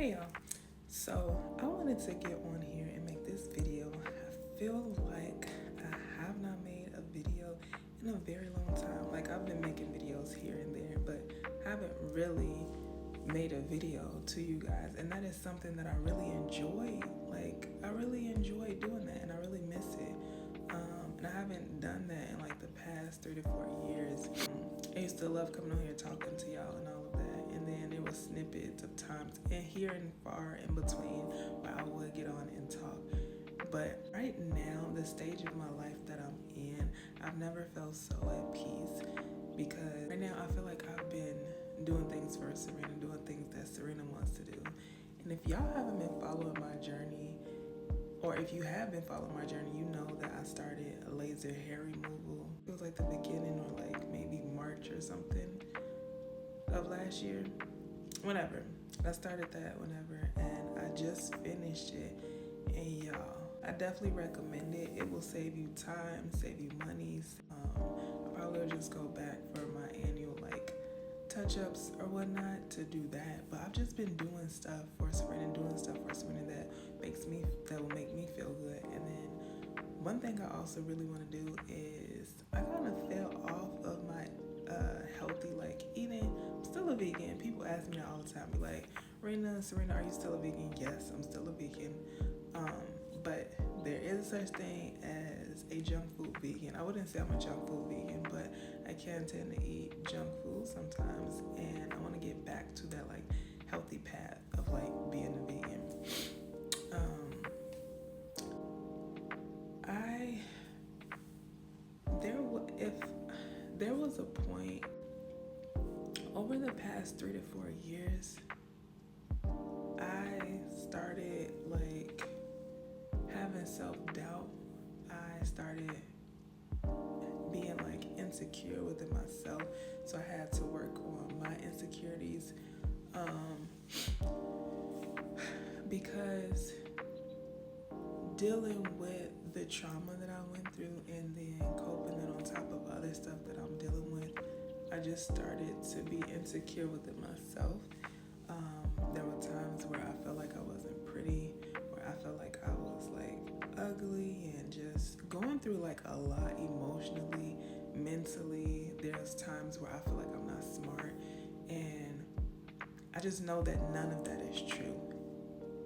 Hey y'all, so I wanted to get on here and make this video. I feel like I have not made a video in a very long time. Like I've been making videos here and there, but haven't really made a video to you guys, and that is something that I really enjoy. Like I really enjoy doing that and I really miss it. And I haven't done that in like the past 3 to 4 years. I used to love coming on here talking to y'all and all of that, and then there was snippets of times and here and far in between where I would get on and talk. But right now, the stage of my life that I'm in, I've never felt so at peace, because right now I feel like I've been doing things for Serena, doing things that Serena wants to do. And if y'all haven't been following my journey, or if you have been following my journey, you know that I started a laser hair removal. It was like the beginning, or like maybe March or something of last year. Whenever. I started that whenever, and I just finished it. And y'all, I definitely recommend it. It will save you time, save you money. I probably will just go back for my annual like touch-ups or whatnot to do that. But I've just been doing stuff for Serena, that will make me feel good. And then one thing I also really want to do is I kind of fell off of my healthy like eating. I'm still a vegan. People ask me that all the time. Be like, Serena, are you still a vegan? Yes, I'm still a vegan. But there is such thing as a junk food vegan. I wouldn't say I'm a junk food vegan, but I can tend to eat junk food sometimes, and I want to get back to that like healthy path of like being a vegan. If there was a point over the past 3 to 4 years, I started like having self-doubt. I started being like insecure within myself, so I had to work on my insecurities, because dealing with the trauma that I went through and then coping it on top of other stuff that I'm dealing with, I just started to be insecure within myself. There were times where I felt like I wasn't pretty, where I felt like I was like ugly, and just going through like a lot emotionally, mentally. There's times where I feel like I'm not smart, and I just know that none of that is true.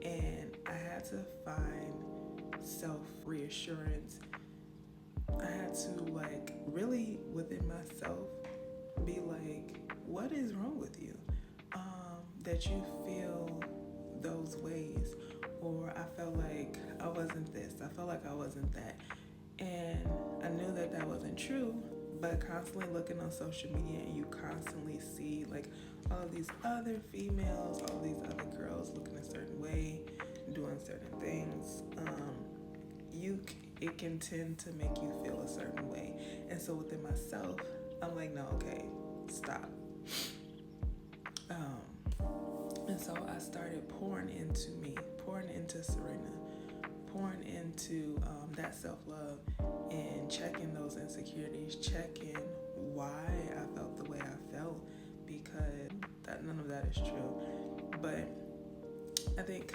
And I had to find self-reassurance. I had to like really within myself be like, what is wrong with you? That you feel those ways, or I felt like I wasn't this, I felt like I wasn't that. And I knew that that wasn't true, but constantly looking on social media, and you constantly see like all of these other females, all these other girls looking a certain way, doing certain things, it can tend to make you feel a certain way. And so within myself, I'm like, no, okay, stop. And so I started pouring into me, pouring into Serena, pouring into that self-love, and checking those insecurities, checking why I felt the way I felt, because none of that is true. But I think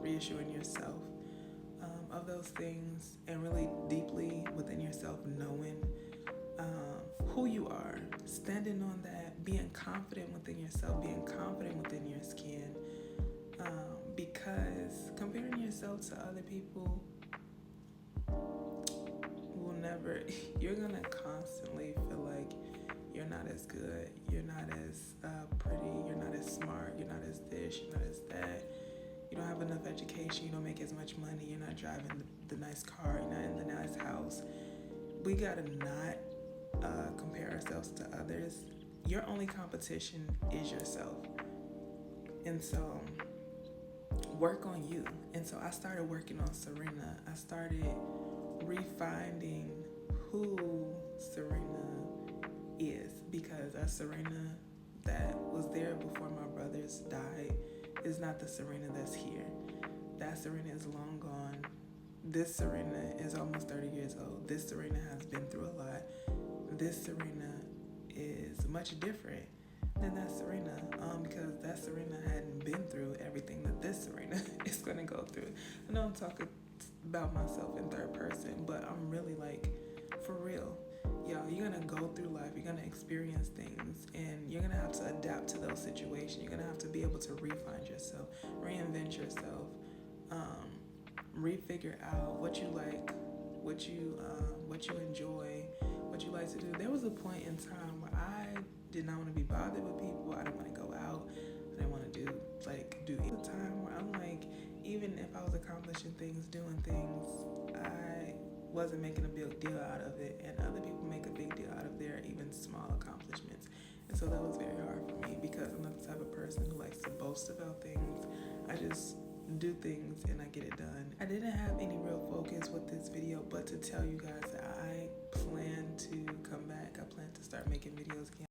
reassuring yourself of those things, and really deeply within yourself knowing who you are, standing on that, being confident within yourself, being confident within your skin, because comparing yourself to other people will never, you're gonna constantly feel like you're not as good, you're not as pretty, you're not as smart, you're not as this, you're not as that. You don't have enough education, you don't make as much money, you're not driving the nice car, you're not in the nice house. We gotta not compare ourselves to others. Your only competition is yourself. And so work on you. And so I started working on Serena. I started refinding who Serena is, because a Serena that was there before my brothers died is not the Serena that's here. That Serena is long gone. This Serena is almost 30 years old. This Serena has been through a lot. This Serena is much different. then that's Serena. Because that Serena hadn't been through everything that this Serena is gonna go through. I know I'm talking about myself in third person, but I'm really like, for real. Y'all, you're gonna go through life, you're gonna experience things, and you're gonna have to adapt to those situations. You're gonna have to be able to re-find yourself, reinvent yourself, refigure out what you like, what you enjoy, what you like to do. There was a point in time where I did not want to be bothered with people. I didn't want to go out. I didn't want to do any time where I'm like, even if I was accomplishing things, doing things, I wasn't making a big deal out of it, and other people make a big deal out of their even small accomplishments. And so that was very hard for me because I'm not the type of person who likes to boast about things. I just do things and I get it done. I didn't have any real focus with this video but to tell you guys that I plan to come back